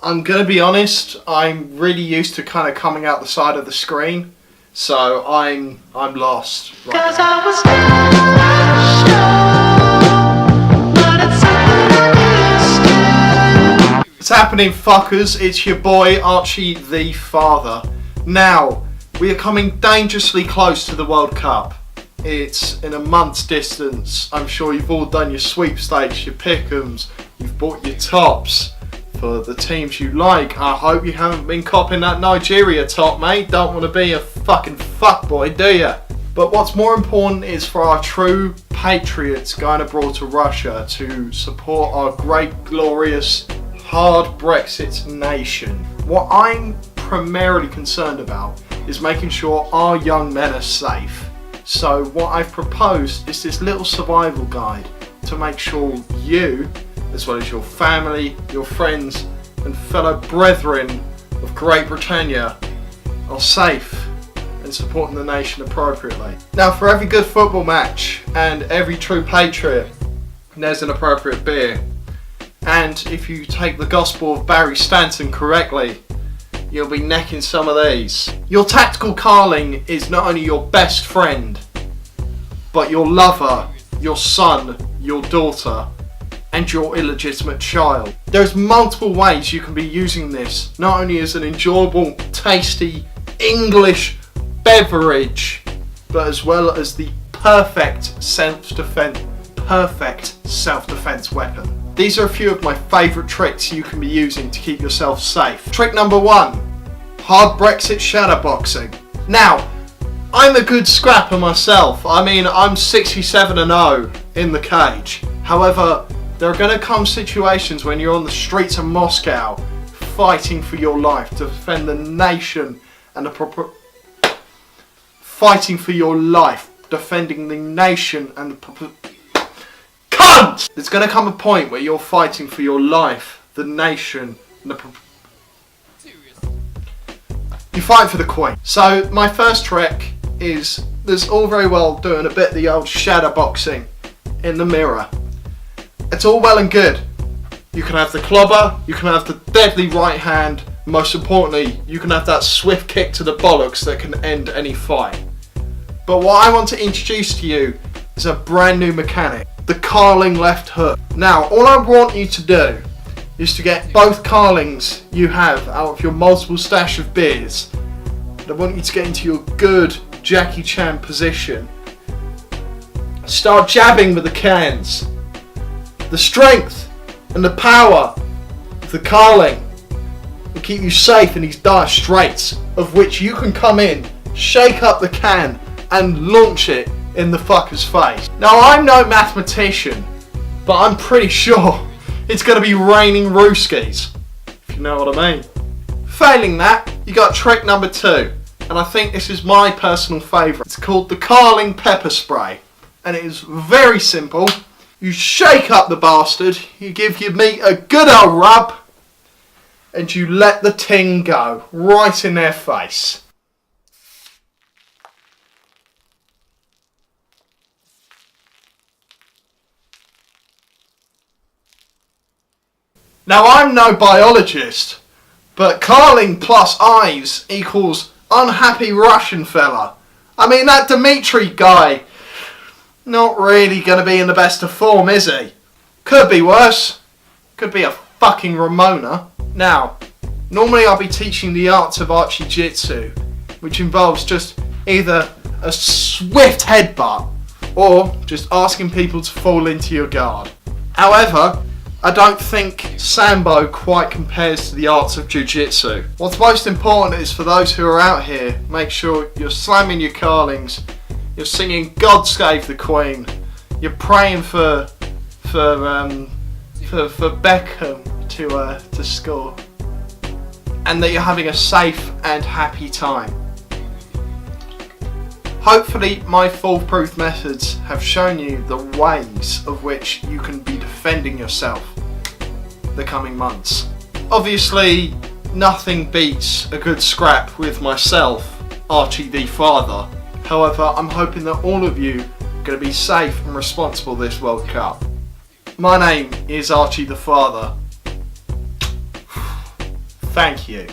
I'm gonna be honest, I'm really used to kind of coming out the side of the screen, so I'm lost right now. I was not sure, but it's something I used to. What's happening, fuckers? It's your boy Archie the Father. Now, we are coming dangerously close to the World Cup. It's in a month's distance. I'm sure you've all done your sweepstakes, your pick'ems, you've bought your tops for the teams you like. I hope you haven't been copping that Nigeria top, mate. Don't want to be a fucking fuckboy, do ya? But what's more important is for our true patriots going abroad to Russia to support our great, glorious, hard Brexit nation. What I'm primarily concerned about is making sure our young men are safe. So what I've proposed is this little survival guide to make sure you, as well as your family, your friends and fellow brethren of Great Britannia, are safe and supporting the nation appropriately. Now, for every good football match and every true patriot, there's an appropriate beer. And if you take the gospel of Barry Stanton correctly, you'll be necking some of these. Your tactical carling is not only your best friend, but your lover, your son, your daughter, and your illegitimate child. There's multiple ways you can be using this, not only as an enjoyable, tasty English beverage, but as well as the perfect self-defense weapon. These are a few of my favourite tricks you can be using to keep yourself safe. Trick number 1, hard Brexit shadowboxing. Now, I'm a good scrapper myself. I mean, I'm 67-0 in the cage. However, there are going to come situations when you're on the streets of Moscow fighting for your life to defend the nation and fighting for your life, defending the nation and the cunt! There's going to come a point where you're fighting for your life, the nation, and you fight for the Queen. So my first trick is, there's all very well doing a bit of the old shadow boxing in the mirror. It's all well and good. You can have the clobber, you can have the deadly right hand, most importantly, you can have that swift kick to the bollocks that can end any fight. But what I want to introduce to you is a brand new mechanic, the carling left hook. Now, all I want you to do is to get both carlings you have out of your multiple stash of beers. And I want you to get into your good Jackie Chan position. Start jabbing with the cans. The strength and the power of the carling will keep you safe in these dire straits, of which you can come in, shake up the can and launch it in the fucker's face. Now, I'm no mathematician, but I'm pretty sure it's going to be raining rooskies, if you know what I mean. Failing that, you got trick number 2, and I think this is my personal favourite. It's called the carling pepper spray, and it is very simple. You shake up the bastard, you give your meat a good old rub, and you let the ting go right in their face. Now, I'm no biologist, but carling plus eyes equals unhappy Russian fella. I mean, that Dmitri guy, not really going to be in the best of form, is he? Could be worse. Could be a fucking Ramona. Now, normally I'll be teaching the arts of Archie Jitsu, which involves just either a swift headbutt or just asking people to fall into your guard. However, I don't think Sambo quite compares to the arts of Jiu-Jitsu. What's most important is for those who are out here, make sure you're slamming your carlings, you're singing God Save the Queen, you're praying for Beckham to score, and that you're having a safe and happy time. Hopefully my foolproof methods have shown you the ways of which you can be defending yourself the coming months. Obviously, nothing beats a good scrap with myself, Archie the Father. However, I'm hoping that all of you are going to be safe and responsible this World Cup. My name is Archie the Father. Thank you.